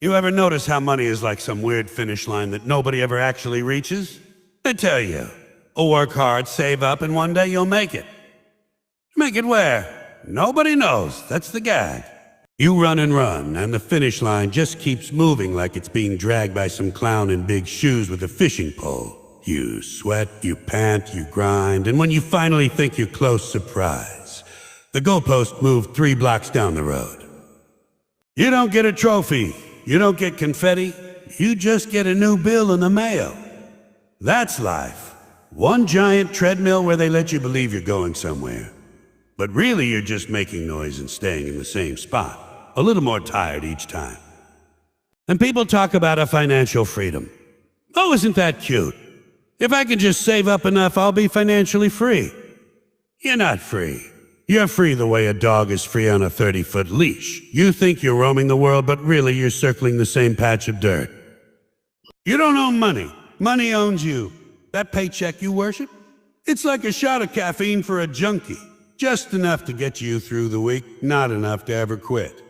You ever notice how money is like some weird finish line that nobody ever actually reaches? They tell you, oh, work hard, save up, and one day you'll make it. Make it where? Nobody knows. That's the gag. You run and run, and the finish line just keeps moving like it's being dragged by some clown in big shoes with a fishing pole. You sweat, you pant, you grind, and when you finally think you're close, surprise. The goalpost moved 3 blocks down the road. You don't get a trophy. You don't get confetti. You just get a new bill in the mail. That's life. One giant treadmill where they let you believe you're going somewhere. But really you're just making noise and staying in the same spot, a little more tired each time. And people talk about a financial freedom. Oh, isn't that cute? If I can just save up enough, I'll be financially free. You're not free. You're free the way a dog is free on a 30-foot leash. You think you're roaming the world, but really you're circling the same patch of dirt. You don't own money. Money owns you. That paycheck you worship? It's like a shot of caffeine for a junkie. Just enough to get you through the week, not enough to ever quit.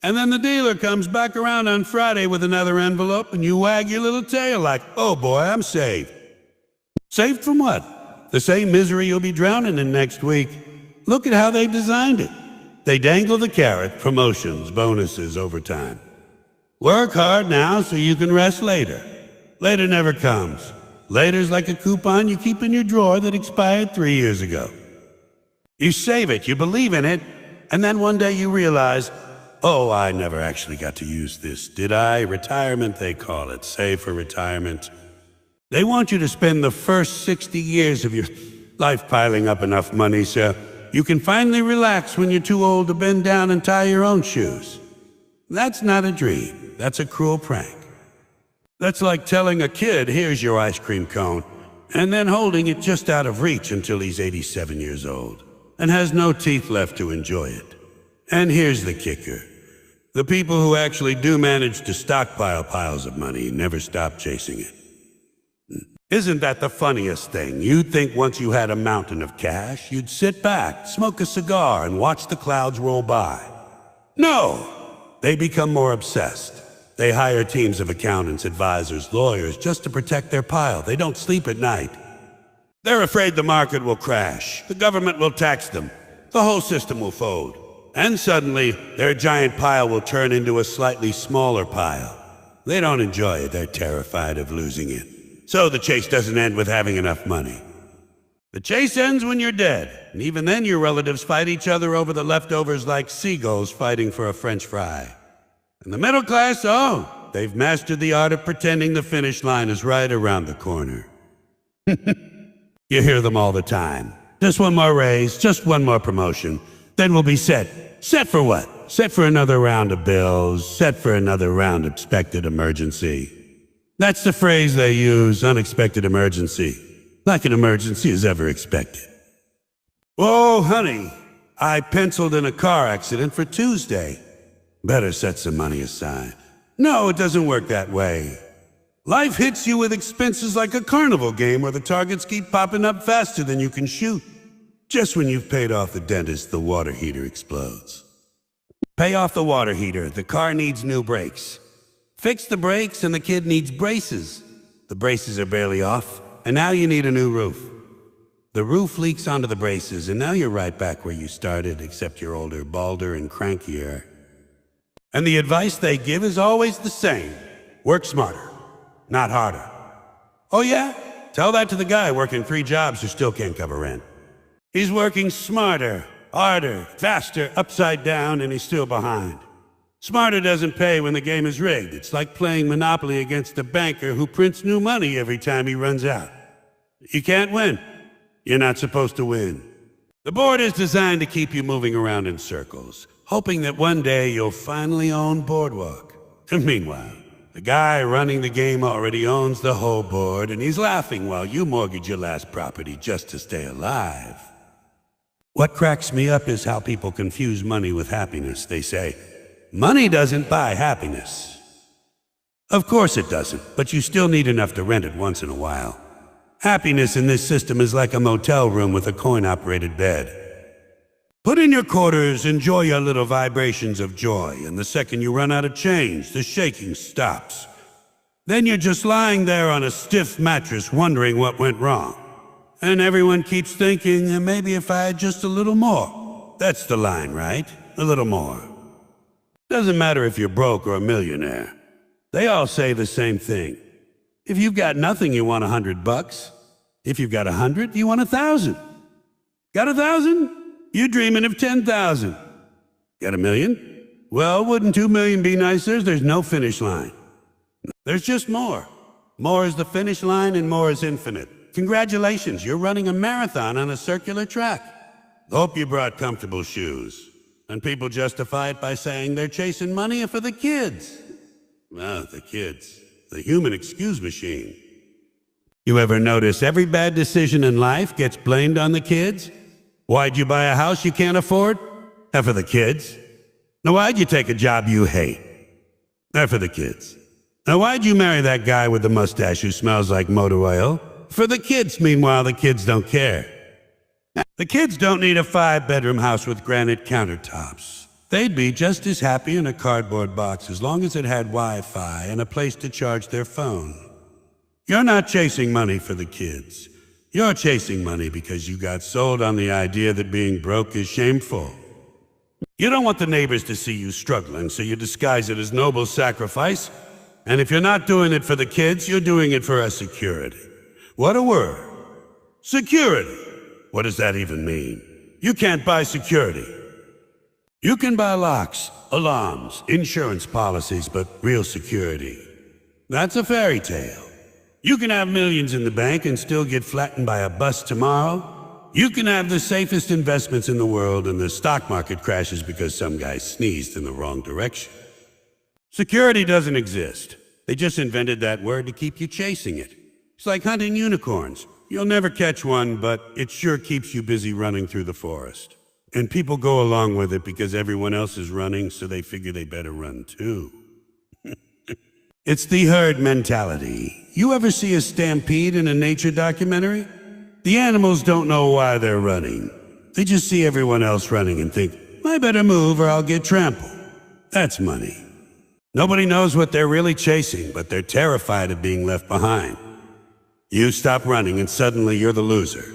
And then the dealer comes back around on Friday with another envelope, and you wag your little tail like, oh boy, I'm saved. Saved from what? The same misery you'll be drowning in next week. Look at how they designed it. They dangle the carrot, promotions, bonuses, overtime. Work hard now so you can rest later. Later never comes. Later's like a coupon you keep in your drawer that expired 3 years ago. You save it, you believe in it, and then one day you realize, oh, I never actually got to use this, did I? Retirement, they call it. Save for retirement. They want you to spend the first 60 years of your life piling up enough money so you can finally relax when you're too old to bend down and tie your own shoes. That's not a dream. That's a cruel prank. That's like telling a kid, here's your ice cream cone, and then holding it just out of reach until he's 87 years old and has no teeth left to enjoy it. And here's the kicker. The people who actually do manage to stockpile piles of money never stop chasing it. Isn't that the funniest thing? You'd think once you had a mountain of cash, you'd sit back, smoke a cigar, and watch the clouds roll by. No! They become more obsessed. They hire teams of accountants, advisors, lawyers just to protect their pile. They don't sleep at night. They're afraid the market will crash. The government will tax them. The whole system will fold. And suddenly, their giant pile will turn into a slightly smaller pile. They don't enjoy it. They're terrified of losing it. So the chase doesn't end with having enough money. The chase ends when you're dead, and even then your relatives fight each other over the leftovers like seagulls fighting for a French fry. And the middle class, oh, they've mastered the art of pretending the finish line is right around the corner. You hear them all the time. Just one more raise, just one more promotion, then we'll be set. Set for what? Set for another round of bills, set for another round of expected emergency. That's the phrase they use, unexpected emergency. Like an emergency is ever expected. Whoa, honey, I penciled in a car accident for Tuesday. Better set some money aside. No, it doesn't work that way. Life hits you with expenses like a carnival game where the targets keep popping up faster than you can shoot. Just when you've paid off the dentist, the water heater explodes. Pay off the water heater, the car needs new brakes. Fix the brakes and the kid needs braces. The braces are barely off, and now you need a new roof. The roof leaks onto the braces, and now you're right back where you started, except you're older, balder, and crankier. And the advice they give is always the same. Work smarter, not harder. Oh yeah? Tell that to the guy working 3 jobs who still can't cover rent. He's working smarter, harder, faster, upside down, and he's still behind. Smarter doesn't pay when the game is rigged. It's like playing Monopoly against a banker who prints new money every time he runs out. You can't win. You're not supposed to win. The board is designed to keep you moving around in circles, hoping that one day you'll finally own Boardwalk. And meanwhile, the guy running the game already owns the whole board, and he's laughing while you mortgage your last property just to stay alive. What cracks me up is how people confuse money with happiness. They say, money doesn't buy happiness. Of course it doesn't, but you still need enough to rent it once in a while. Happiness in this system is like a motel room with a coin-operated bed. Put in your quarters, enjoy your little vibrations of joy, and the second you run out of change, the shaking stops. Then you're just lying there on a stiff mattress wondering what went wrong. And everyone keeps thinking, maybe if I had just a little more. That's the line, right? A little more. Doesn't matter if you're broke or a millionaire. They all say the same thing. If you've got nothing, you want $100. If you've got 100, you want 1,000. Got 1,000? You're dreaming of 10,000. Got 1,000,000? Well, wouldn't 2,000,000 be nicer? There's no finish line. There's just more. More is the finish line and more is infinite. Congratulations, you're running a marathon on a circular track. Hope you brought comfortable shoes. And people justify it by saying they're chasing money for the kids. Well, the kids. The human excuse machine. You ever notice every bad decision in life gets blamed on the kids? Why'd you buy a house you can't afford? For the kids. Now why'd you take a job you hate? For the kids. Now why'd you marry that guy with the mustache who smells like motor oil? For the kids. Meanwhile, the kids don't care. The kids don't need a 5-bedroom house with granite countertops. They'd be just as happy in a cardboard box as long as it had Wi-Fi and a place to charge their phone. You're not chasing money for the kids. You're chasing money because you got sold on the idea that being broke is shameful. You don't want the neighbors to see you struggling, so you disguise it as noble sacrifice. And if you're not doing it for the kids, you're doing it for a security. What a word. Security. What does that even mean? You can't buy security. You can buy locks, alarms, insurance policies, but real security, that's a fairy tale. You can have millions in the bank and still get flattened by a bus tomorrow. You can have the safest investments in the world and the stock market crashes because some guy sneezed in the wrong direction. Security doesn't exist. They just invented that word to keep you chasing it. It's like hunting unicorns. You'll never catch one, but it sure keeps you busy running through the forest. And people go along with it because everyone else is running, so they figure they better run too. It's the herd mentality. You ever see a stampede in a nature documentary? The animals don't know why they're running. They just see everyone else running and think, I better move or I'll get trampled. That's money. Nobody knows what they're really chasing, but they're terrified of being left behind. You stop running and suddenly you're the loser.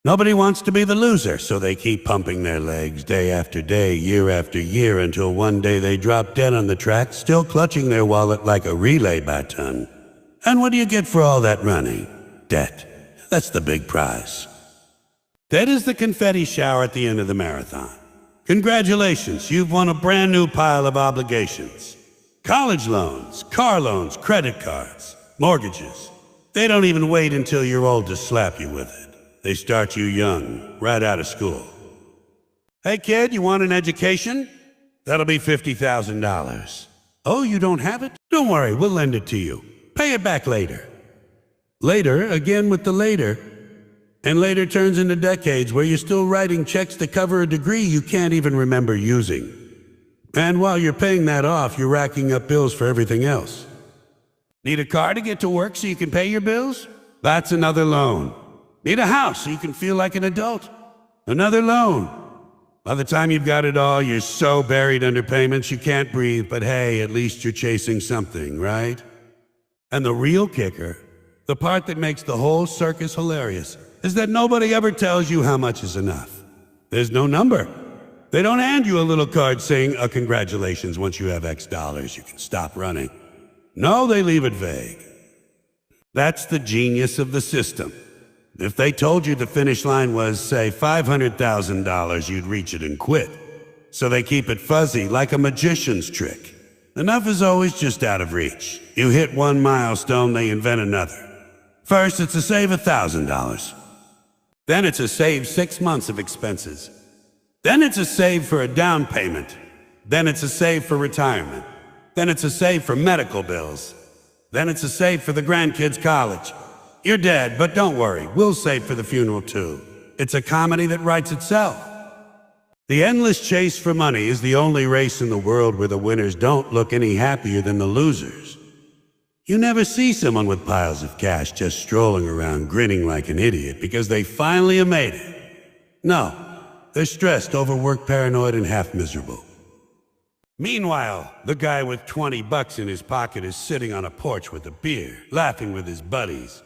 Nobody wants to be the loser, so they keep pumping their legs day after day, year after year, until one day they drop dead on the track, still clutching their wallet like a relay baton. And what do you get for all that running? Debt. That's the big prize. Debt is the confetti shower at the end of the marathon. Congratulations, you've won a brand new pile of obligations. College loans, car loans, credit cards, mortgages. They don't even wait until you're old to slap you with it. They start you young, right out of school. Hey kid, you want an education? That'll be $50,000. Oh, you don't have it? Don't worry, we'll lend it to you. Pay it back later. Later, again with the later. And later turns into decades where you're still writing checks to cover a degree you can't even remember using. And while you're paying that off, you're racking up bills for everything else. Need a car to get to work so you can pay your bills? That's another loan. Need a house so you can feel like an adult? Another loan. By the time you've got it all, you're so buried under payments you can't breathe, but hey, at least you're chasing something, right? And the real kicker, the part that makes the whole circus hilarious, is that nobody ever tells you how much is enough. There's no number. They don't hand you a little card saying, congratulations, once you have X dollars, you can stop running. No, they leave it vague. That's the genius of the system. If they told you the finish line was, say, $500,000, you'd reach it and quit. So they keep it fuzzy, like a magician's trick. Enough is always just out of reach. You hit one milestone, they invent another. First, it's a save $1,000. Then it's a save 6 months of expenses. Then it's a save for a down payment. Then it's a save for retirement. Then it's a save for medical bills. Then it's a save for the grandkids' college. You're dead, but don't worry, we'll save for the funeral too. It's a comedy that writes itself. The endless chase for money is the only race in the world where the winners don't look any happier than the losers. You never see someone with piles of cash just strolling around grinning like an idiot because they finally have made it. No, They're stressed, overworked, paranoid, and half miserable. Meanwhile, the guy with $20 in his pocket is sitting on a porch with a beer, laughing with his buddies.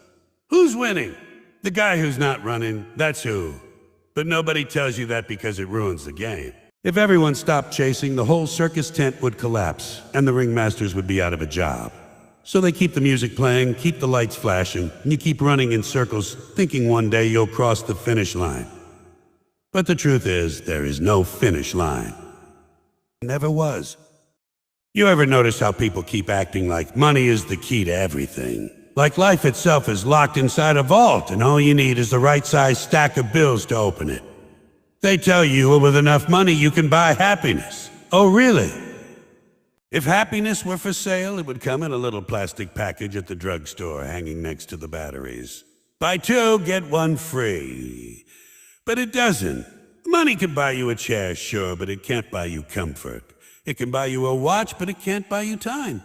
Who's winning? The guy who's not running, that's who. But nobody tells you that because it ruins the game. If everyone stopped chasing, the whole circus tent would collapse, and the ringmasters would be out of a job. So they keep the music playing, keep the lights flashing, and you keep running in circles, thinking one day you'll cross the finish line. But the truth is, there is no finish line. Never was. You ever notice how people keep acting like money is the key to everything? Like life itself is locked inside a vault and all you need is the right size stack of bills to open it. They tell you with enough money you can buy happiness. Oh, really? If happiness were for sale, it would come in a little plastic package at the drugstore hanging next to the batteries. Buy two, get one free. But it doesn't. Money can buy you a chair, sure, but it can't buy you comfort. It can buy you a watch, but it can't buy you time.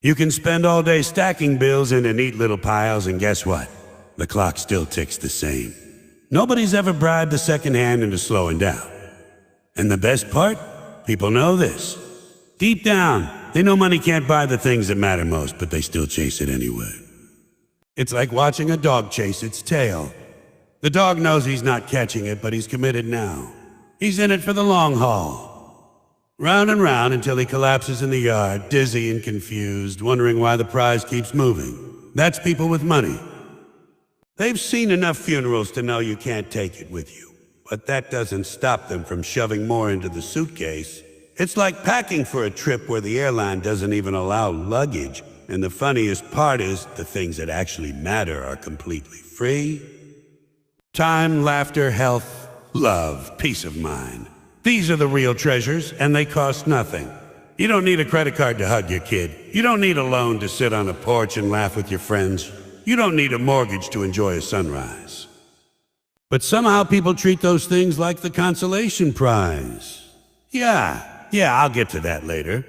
You can spend all day stacking bills into neat little piles, and guess what? The clock still ticks the same. Nobody's ever bribed the second hand into slowing down. And the best part? People know this. Deep down, they know money can't buy the things that matter most, but they still chase it anyway. It's like watching a dog chase its tail. The dog knows he's not catching it, but he's committed now. He's in it for the long haul. Round and round until he collapses in the yard, dizzy and confused, wondering why the prize keeps moving. That's people with money. They've seen enough funerals to know you can't take it with you. But that doesn't stop them from shoving more into the suitcase. It's like packing for a trip where the airline doesn't even allow luggage. And the funniest part is, the things that actually matter are completely free. Time, laughter, health, love, peace of mind. These are the real treasures, and they cost nothing. You don't need a credit card to hug your kid. You don't need a loan to sit on a porch and laugh with your friends. You don't need a mortgage to enjoy a sunrise. But somehow people treat those things like the consolation prize. Yeah, I'll get to that later.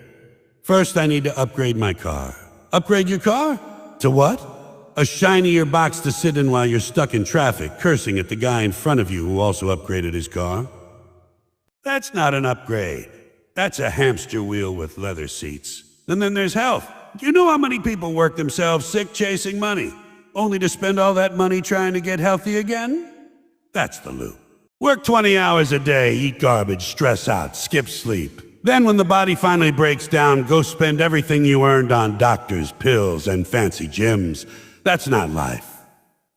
First, I need to upgrade my car. Upgrade your car? To what? A shinier box to sit in while you're stuck in traffic, cursing at the guy in front of you who also upgraded his car? That's not an upgrade. That's a hamster wheel with leather seats. And then there's health. Do you know how many people work themselves sick chasing money, only to spend all that money trying to get healthy again? That's the loop. Work 20 hours a day, eat garbage, stress out, skip sleep. Then when the body finally breaks down, go spend everything you earned on doctors, pills, and fancy gyms. That's not life.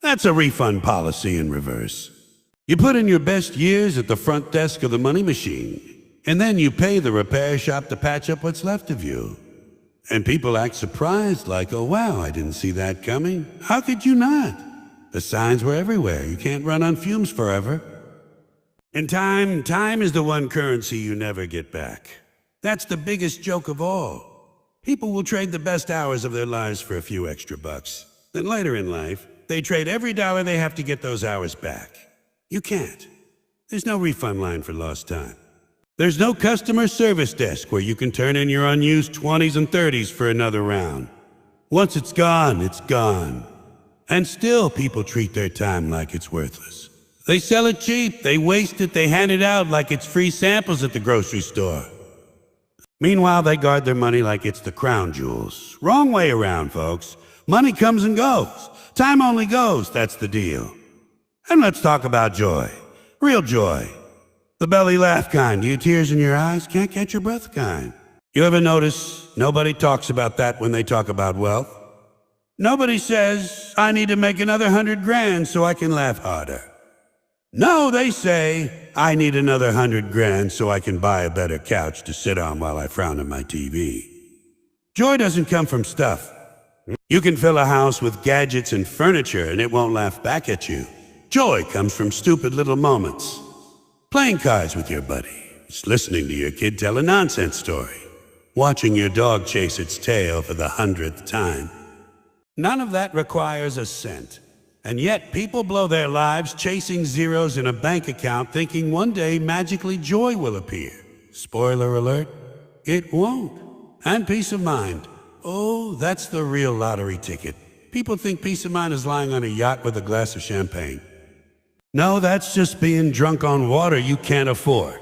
That's a refund policy in reverse. You put in your best years at the front desk of the money machine, and then you pay the repair shop to patch up what's left of you. And people act surprised, like, oh wow, I didn't see that coming. How could you not? The signs were everywhere. You can't run on fumes forever. And time is the one currency you never get back. That's the biggest joke of all. People will trade the best hours of their lives for a few extra bucks. Then later in life, they trade every dollar they have to get those hours back. You can't. There's no refund line for lost time. There's no customer service desk where you can turn in your unused 20s and 30s for another round. Once it's gone, it's gone. And still people treat their time like it's worthless. They sell it cheap, they waste it, they hand it out like it's free samples at the grocery store. Meanwhile, they guard their money like it's the crown jewels. Wrong way around, folks. Money comes and goes. Time only goes, that's the deal. And let's talk about joy. Real joy. The belly laugh kind, you tears in your eyes, can't catch your breath kind. You ever notice nobody talks about that when they talk about wealth? Nobody says, I need to make another 100 grand so I can laugh harder. No, they say, I need another 100 grand so I can buy a better couch to sit on while I frown at my TV. Joy doesn't come from stuff. You can fill a house with gadgets and furniture and it won't laugh back at you. Joy comes from stupid little moments. Playing cards with your buddy, just listening to your kid tell a nonsense story, watching your dog chase its tail for the 100th time. None of that requires a cent. And yet people blow their lives chasing zeros in a bank account thinking one day magically joy will appear. Spoiler alert, it won't. And peace of mind. Oh, that's the real lottery ticket. People think peace of mind is lying on a yacht with a glass of champagne. No, that's just being drunk on water you can't afford.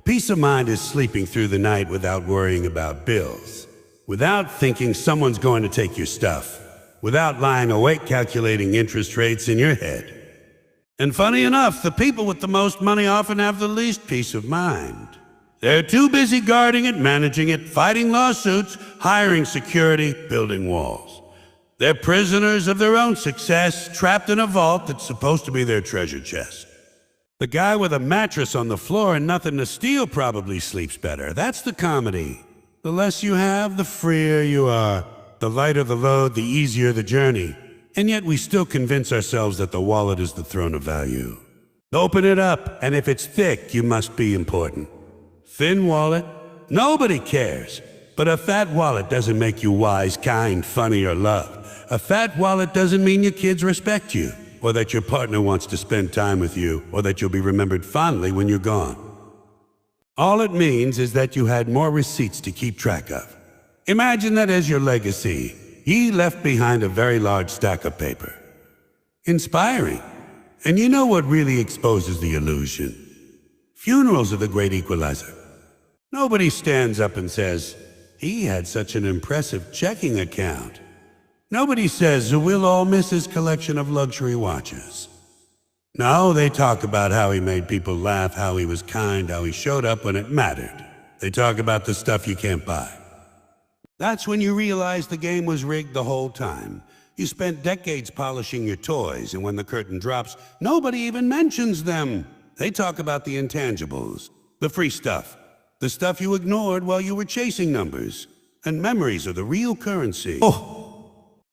Peace of mind is sleeping through the night without worrying about bills, without thinking someone's going to take your stuff, without lying awake calculating interest rates in your head. And funny enough, the people with the most money often have the least peace of mind. They're too busy guarding it, managing it, fighting lawsuits, hiring security, building walls. They're prisoners of their own success, trapped in a vault that's supposed to be their treasure chest. The guy with a mattress on the floor and nothing to steal probably sleeps better. That's the comedy. The less you have, the freer you are. The lighter the load, the easier the journey. And yet we still convince ourselves that the wallet is the throne of value. Open it up, and if it's thick, you must be important. Thin wallet? Nobody cares. But a fat wallet doesn't make you wise, kind, funny, or loved. A fat wallet doesn't mean your kids respect you, or that your partner wants to spend time with you, or that you'll be remembered fondly when you're gone. All it means is that you had more receipts to keep track of. Imagine that as your legacy. He left behind a very large stack of paper. Inspiring. And you know what really exposes the illusion? Funerals are the great equalizer. Nobody stands up and says, "He had such an impressive checking account." Nobody says, "We'll all miss his collection of luxury watches." No, they talk about how he made people laugh, how he was kind, how he showed up when it mattered. They talk about the stuff you can't buy. That's when you realize the game was rigged the whole time. You spent decades polishing your toys, and when the curtain drops, nobody even mentions them. They talk about the intangibles, the free stuff, the stuff you ignored while you were chasing numbers. And memories are the real currency. Oh!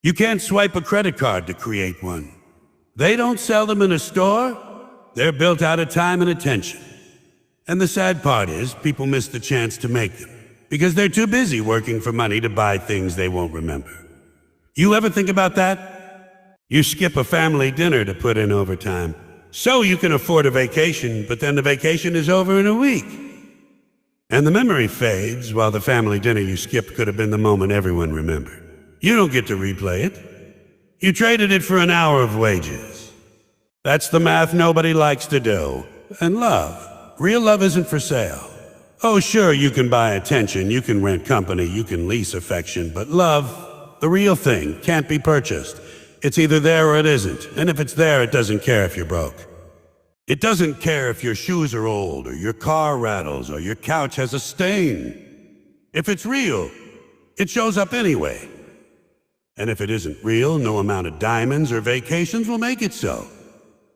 You can't swipe a credit card to create one. They don't sell them in a store. They're built out of time and attention. And the sad part is, people miss the chance to make them, because they're too busy working for money to buy things they won't remember. You ever think about that? You skip a family dinner to put in overtime, so you can afford a vacation, but then the vacation is over in a week. And the memory fades, while the family dinner you skipped could have been the moment everyone remembered. You don't get to replay it. You traded it for an hour of wages. That's the math nobody likes to do. And love. Real love isn't for sale. Oh, sure, you can buy attention, you can rent company, you can lease affection, but love, the real thing, can't be purchased. It's either there or it isn't. And if it's there, it doesn't care if you're broke. It doesn't care if your shoes are old, or your car rattles, or your couch has a stain. If it's real, it shows up anyway. And if it isn't real, no amount of diamonds or vacations will make it so.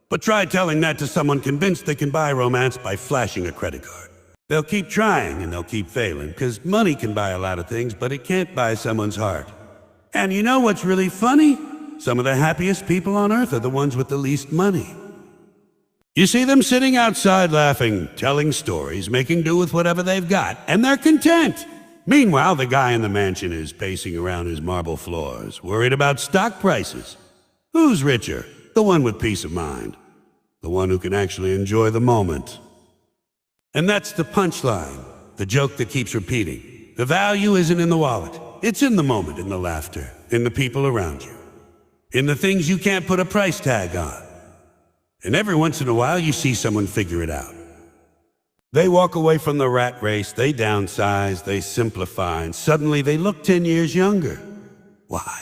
But try telling that to someone convinced they can buy romance by flashing a credit card. They'll keep trying and they'll keep failing, because money can buy a lot of things, but it can't buy someone's heart. And you know what's really funny? Some of the happiest people on earth are the ones with the least money. You see them sitting outside laughing, telling stories, making do with whatever they've got, and they're content. Meanwhile, the guy in the mansion is pacing around his marble floors, worried about stock prices. Who's richer? The one with peace of mind. The one who can actually enjoy the moment. And that's the punchline, the joke that keeps repeating. The value isn't in the wallet. It's in the moment, in the laughter, in the people around you, in the things you can't put a price tag on. And every once in a while, you see someone figure it out. They walk away from the rat race, they downsize, they simplify, and suddenly they look 10 years younger. Why?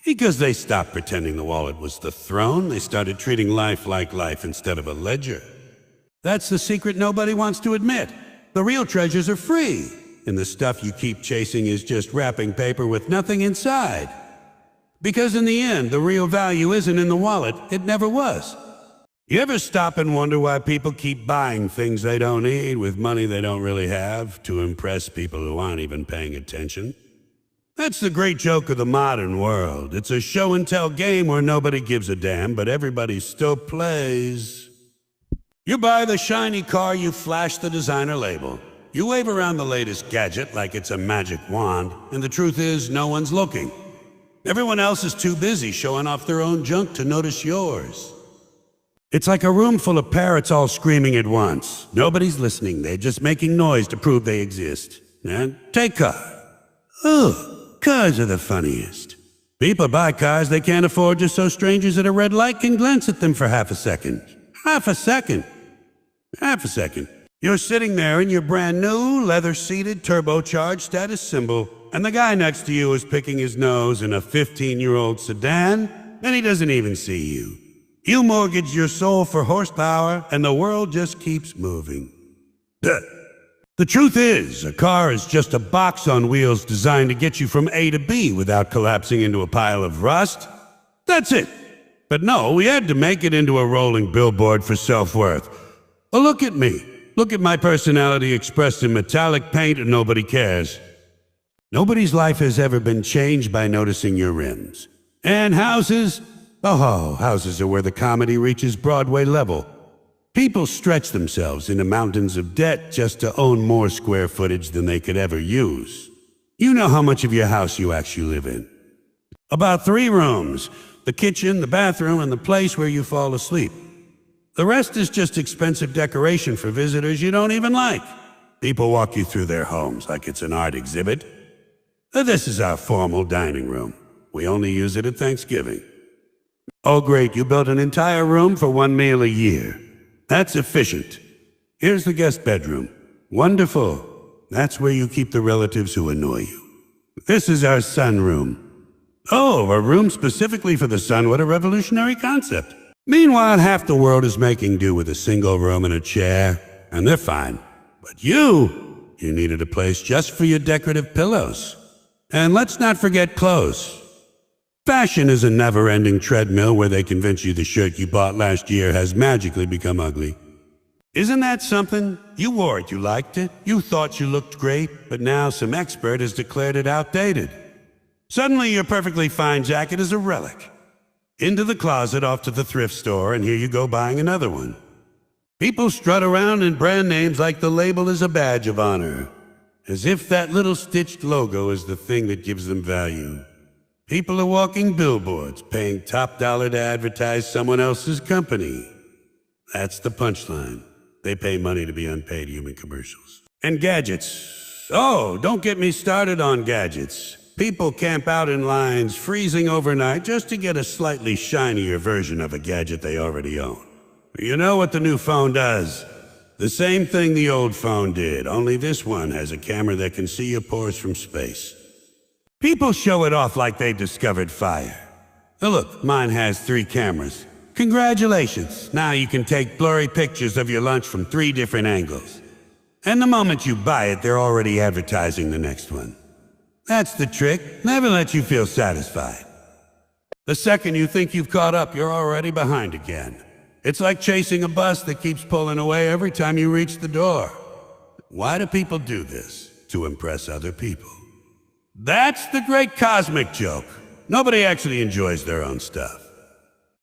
Because they stopped pretending the wallet was the throne. They started treating life like life instead of a ledger. That's the secret nobody wants to admit. The real treasures are free, and the stuff you keep chasing is just wrapping paper with nothing inside. Because in the end, the real value isn't in the wallet. It never was. You ever stop and wonder why people keep buying things they don't need with money they don't really have to impress people who aren't even paying attention? That's the great joke of the modern world. It's a show-and-tell game where nobody gives a damn, but everybody still plays. You buy the shiny car, you flash the designer label. You wave around the latest gadget like it's a magic wand, and the truth is, no one's looking. Everyone else is too busy showing off their own junk to notice yours. It's like a room full of parrots all screaming at once. Nobody's listening, they're just making noise to prove they exist. And take car. Oh, cars are the funniest. People buy cars they can't afford just so strangers at a red light can glance at them for half a second. Half a second. Half a second. You're sitting there in your brand new, leather-seated, turbocharged status symbol, and the guy next to you is picking his nose in a 15-year-old sedan, and he doesn't even see you. You mortgage your soul for horsepower, and the world just keeps moving. The truth is, a car is just a box on wheels designed to get you from A to B without collapsing into a pile of rust. That's it. But no, we had to make it into a rolling billboard for self-worth. Oh, look at me. Look at my personality expressed in metallic paint, and nobody cares. Nobody's life has ever been changed by noticing your rims. And houses? Oh, houses are where the comedy reaches Broadway level. People stretch themselves into mountains of debt just to own more square footage than they could ever use. You know how much of your house you actually live in. About 3 rooms: the kitchen, the bathroom, and the place where you fall asleep. The rest is just expensive decoration for visitors you don't even like. People walk you through their homes like it's an art exhibit. This is our formal dining room. We only use it at Thanksgiving. Oh, great, you built an entire room for 1 meal a year. That's efficient. Here's the guest bedroom. Wonderful. That's where you keep the relatives who annoy you. This is our sunroom. Oh, a room specifically for the sun. What a revolutionary concept. Meanwhile, half the world is making do with a single room and a chair, and they're fine. But you needed a place just for your decorative pillows. And let's not forget clothes. Fashion is a never-ending treadmill where they convince you the shirt you bought last year has magically become ugly. Isn't that something? You wore it, you liked it, you thought you looked great, but now some expert has declared it outdated. Suddenly your perfectly fine jacket is a relic. Into the closet, off to the thrift store, and here you go buying another one. People strut around in brand names like the label is a badge of honor, as if that little stitched logo is the thing that gives them value. People are walking billboards, paying top dollar to advertise someone else's company. That's the punchline. They pay money to be unpaid human commercials. And gadgets. Oh, don't get me started on gadgets. People camp out in lines, freezing overnight, just to get a slightly shinier version of a gadget they already own. You know what the new phone does? The same thing the old phone did, only this one has a camera that can see your pores from space. People show it off like they discovered fire. Oh, look, mine has 3 cameras. Congratulations, now you can take blurry pictures of your lunch from 3 different angles. And the moment you buy it, they're already advertising the next one. That's the trick. Never let you feel satisfied. The second you think you've caught up, you're already behind again. It's like chasing a bus that keeps pulling away every time you reach the door. Why do people do this? To impress other people. That's the great cosmic joke. Nobody actually enjoys their own stuff.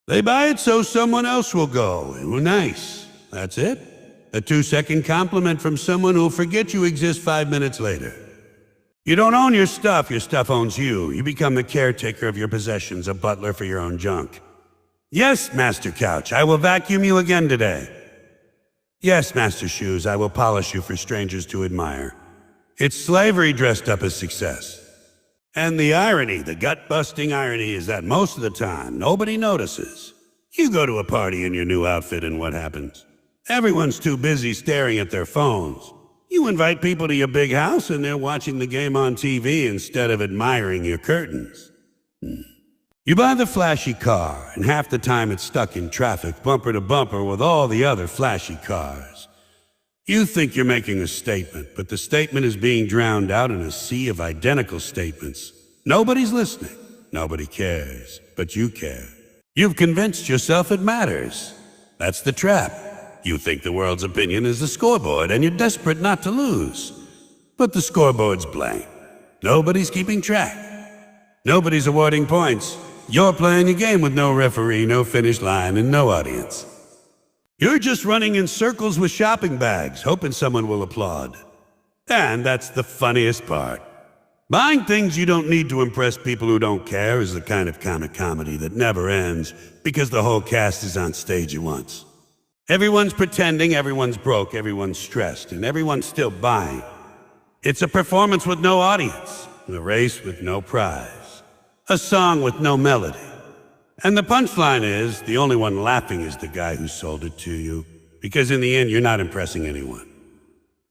They buy it so someone else will go. Ooh, nice. That's it. A 2-second compliment from someone who'll forget you exist 5 minutes later. You don't own your stuff owns you. You become the caretaker of your possessions, a butler for your own junk. Yes, Master Couch, I will vacuum you again today. Yes, Master Shoes, I will polish you for strangers to admire. It's slavery dressed up as success. And the irony, the gut-busting irony, is that most of the time, nobody notices. You go to a party in your new outfit and what happens? Everyone's too busy staring at their phones. You invite people to your big house and they're watching the game on TV instead of admiring your curtains. You buy the flashy car, and half the time it's stuck in traffic, bumper to bumper with all the other flashy cars. You think you're making a statement, but the statement is being drowned out in a sea of identical statements. Nobody's listening. Nobody cares, but you care. You've convinced yourself it matters. That's the trap. You think the world's opinion is the scoreboard, and you're desperate not to lose. But the scoreboard's blank. Nobody's keeping track. Nobody's awarding points. You're playing a game with no referee, no finish line, and no audience. You're just running in circles with shopping bags, hoping someone will applaud. And that's the funniest part. Buying things you don't need to impress people who don't care is the kind of comic comedy that never ends because the whole cast is on stage at once. Everyone's pretending, everyone's broke, everyone's stressed, and everyone's still buying. It's a performance with no audience, a race with no prize, a song with no melody. And the punchline is, the only one laughing is the guy who sold it to you, because in the end, you're not impressing anyone.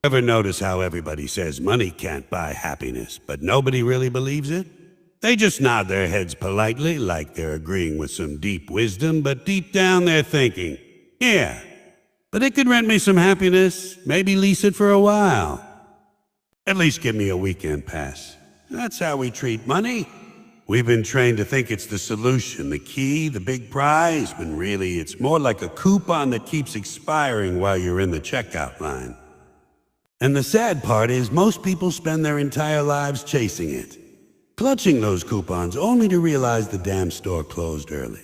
Ever notice how everybody says money can't buy happiness, but nobody really believes it? They just nod their heads politely, like they're agreeing with some deep wisdom, but deep down they're thinking, yeah, but it could rent me some happiness, maybe lease it for a while. At least give me a weekend pass. That's how we treat money. We've been trained to think it's the solution, the key, the big prize, when really it's more like a coupon that keeps expiring while you're in the checkout line. And the sad part is most people spend their entire lives chasing it, clutching those coupons only to realize the damn store closed early.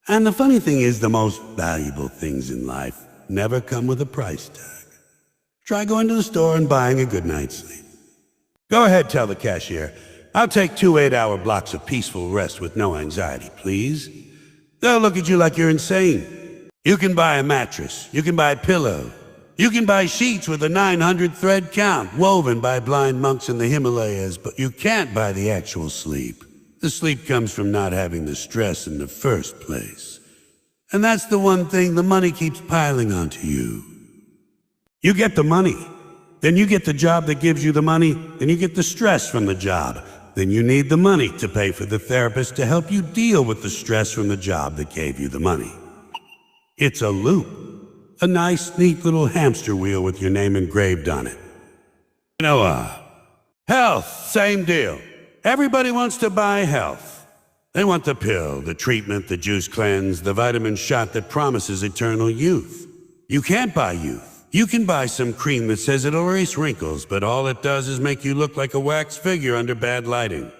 And the funny thing is, the most valuable things in life never come with a price tag. Try going to the store and buying a good night's sleep. Go ahead, tell the cashier, I'll take 2 8-hour blocks of peaceful rest with no anxiety, please. They'll look at you like you're insane. You can buy a mattress, you can buy a pillow, you can buy sheets with a 900 thread count woven by blind monks in the Himalayas, but you can't buy the actual sleep. The sleep comes from not having the stress in the first place. And that's the one thing the money keeps piling onto you. You get the money, then you get the job that gives you the money, then you get the stress from the job. Then you need the money to pay for the therapist to help you deal with the stress from the job that gave you the money. It's a loop. A nice, neat little hamster wheel with your name engraved on it. Health, same deal. Everybody wants to buy health. They want the pill, the treatment, the juice cleanse, the vitamin shot that promises eternal youth. You can't buy youth. You can buy some cream that says it'll erase wrinkles, but all it does is make you look like a wax figure under bad lighting.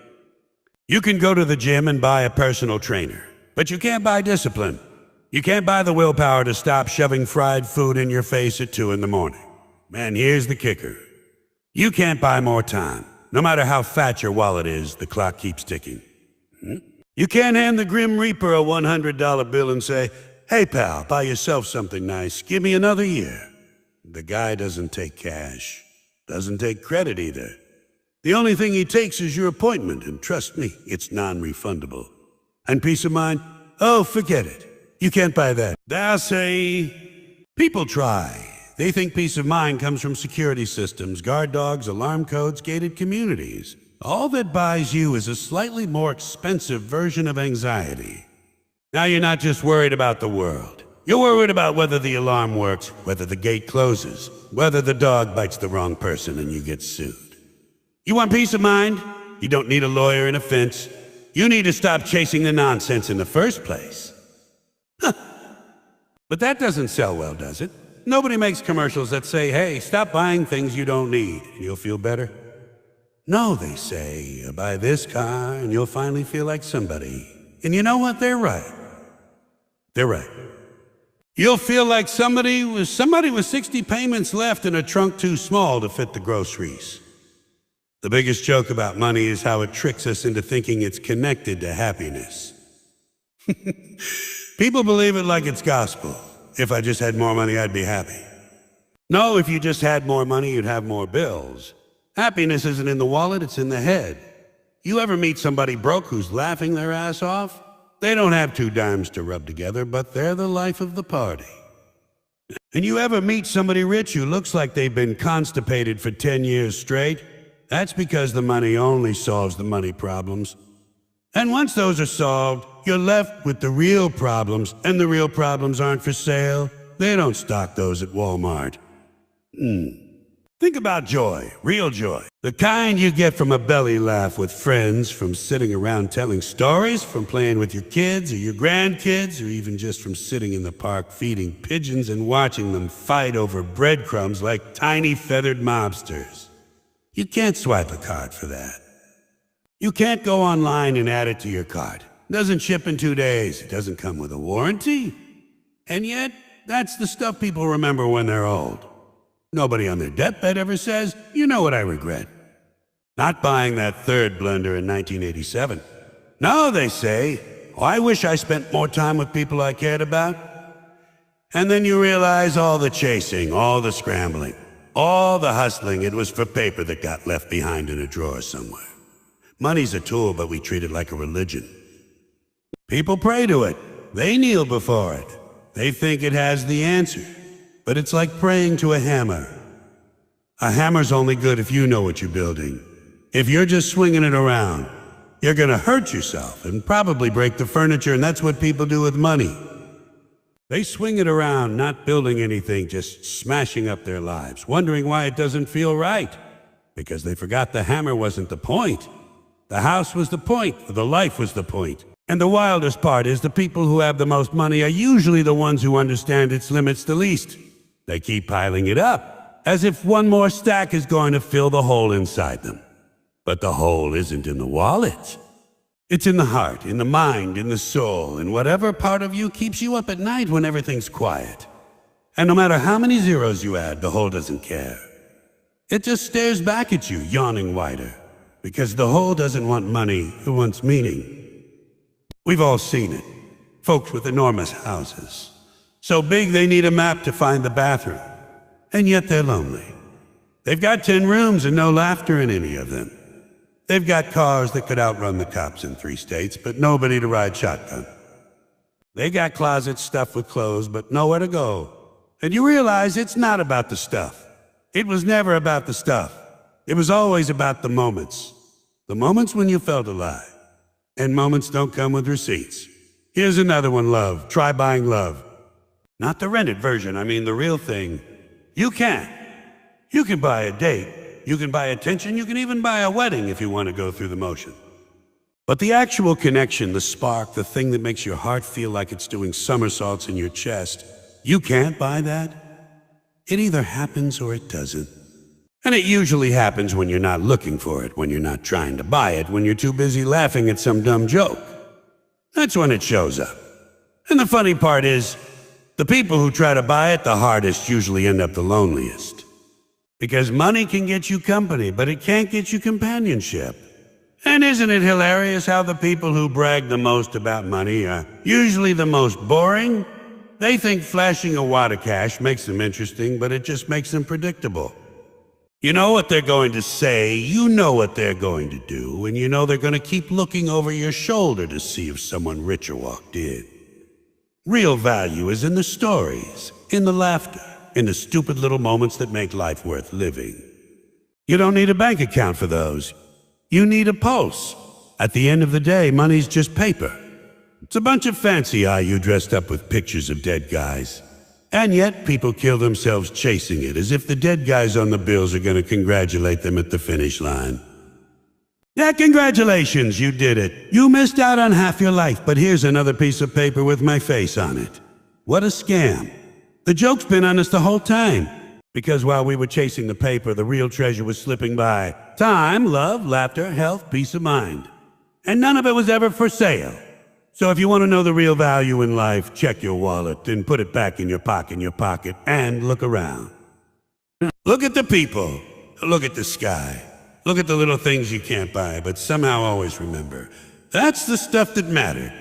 You can go to the gym and buy a personal trainer, but you can't buy discipline. You can't buy the willpower to stop shoving fried food in your face at 2 in the morning. Man, here's the kicker. You can't buy more time. No matter how fat your wallet is, the clock keeps ticking. You can't hand the Grim Reaper a $100 bill and say, hey pal, buy yourself something nice, give me another year. The guy doesn't take cash, doesn't take credit either. The only thing he takes is your appointment, and trust me, it's non-refundable. And peace of mind? Oh, forget it. You can't buy that. They'll say, people try. They think peace of mind comes from security systems, guard dogs, alarm codes, gated communities. All that buys you is a slightly more expensive version of anxiety. Now you're not just worried about the world. You're worried about whether the alarm works, whether the gate closes, whether the dog bites the wrong person and you get sued. You want peace of mind? You don't need a lawyer and a fence. You need to stop chasing the nonsense in the first place. But that doesn't sell well, does it? Nobody makes commercials that say, hey, stop buying things you don't need and you'll feel better. No, they say, buy this car and you'll finally feel like somebody. And you know what? They're right. They're right. You'll feel like somebody with 60 payments left and a trunk too small to fit the groceries. The biggest joke about money is how it tricks us into thinking it's connected to happiness. People believe it like it's gospel. If I just had more money, I'd be happy. No, if you just had more money, you'd have more bills. Happiness isn't in the wallet, it's in the head. You ever meet somebody broke who's laughing their ass off? They don't have 2 dimes to rub together, but they're the life of the party. And you ever meet somebody rich who looks like they've been constipated for 10 years straight? That's because the money only solves the money problems. And once those are solved, you're left with the real problems, and the real problems aren't for sale. They don't stock those at Walmart. Think about joy, real joy. The kind you get from a belly laugh with friends, from sitting around telling stories, from playing with your kids or your grandkids, or even just from sitting in the park feeding pigeons and watching them fight over breadcrumbs like tiny feathered mobsters. You can't swipe a card for that. You can't go online and add it to your card. It doesn't ship in 2 days. It doesn't come with a warranty. And yet, that's the stuff people remember when they're old. Nobody on their deathbed ever says, you know what I regret? Not buying that 3rd blender in 1987. No, they say, oh, I wish I spent more time with people I cared about. And then you realize all the chasing, all the scrambling, all the hustling, it was for paper that got left behind in a drawer somewhere. Money's a tool, but we treat it like a religion. People pray to it. They kneel before it. They think it has the answer. But it's like praying to a hammer. A hammer's only good if you know what you're building. If you're just swinging it around, you're gonna hurt yourself and probably break the furniture, and that's what people do with money. They swing it around, not building anything, just smashing up their lives, wondering why it doesn't feel right. Because they forgot the hammer wasn't the point. The house was the point, the life was the point. And the wildest part is the people who have the most money are usually the ones who understand its limits the least. They keep piling it up, as if one more stack is going to fill the hole inside them. But the hole isn't in the wallet. It's in the heart, in the mind, in the soul, in whatever part of you keeps you up at night when everything's quiet. And no matter how many zeros you add, the hole doesn't care. It just stares back at you, yawning wider. Because the hole doesn't want money, it wants meaning. We've all seen it. Folks with enormous houses. So big they need a map to find the bathroom. And yet they're lonely. They've got 10 rooms and no laughter in any of them. They've got cars that could outrun the cops in 3 states, but nobody to ride shotgun. They got closets stuffed with clothes, but nowhere to go. And you realize it's not about the stuff. It was never about the stuff. It was always about the moments. The moments when you felt alive. And moments don't come with receipts. Here's another one, love. Try buying love. Not the rented version, I mean the real thing. You can. You can buy a date. You can buy attention, you can even buy a wedding if you want to go through the motion. But the actual connection, the spark, the thing that makes your heart feel like it's doing somersaults in your chest, you can't buy that. It either happens or it doesn't. And it usually happens when you're not looking for it, when you're not trying to buy it, when you're too busy laughing at some dumb joke. That's when it shows up. And the funny part is, the people who try to buy it the hardest usually end up the loneliest. Because money can get you company, but it can't get you companionship. And isn't it hilarious how the people who brag the most about money are usually the most boring? They think flashing a wad of cash makes them interesting, but it just makes them predictable. You know what they're going to say, you know what they're going to do, and you know they're going to keep looking over your shoulder to see if someone richer walked in. Real value is in the stories, in the laughter, in the stupid little moments that make life worth living. You don't need a bank account for those. You need a pulse. At the end of the day, money's just paper. It's a bunch of fancy IU dressed up with pictures of dead guys. And yet, people kill themselves chasing it, as if the dead guys on the bills are going to congratulate them at the finish line. Yeah, congratulations, you did it. You missed out on half your life, but here's another piece of paper with my face on it. What a scam. The joke's been on us the whole time. Because while we were chasing the paper, the real treasure was slipping by. Time, love, laughter, health, peace of mind. And none of it was ever for sale. So if you want to know the real value in life, check your wallet and put it back in your pocket, and look around. Look at the people. Look at the sky. Look at the little things you can't buy, but somehow always remember. That's the stuff that mattered.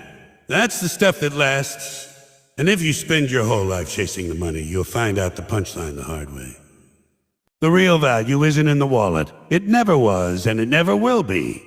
That's the stuff that lasts. And if you spend your whole life chasing the money, you'll find out the punchline the hard way. The real value isn't in the wallet. It never was, and it never will be.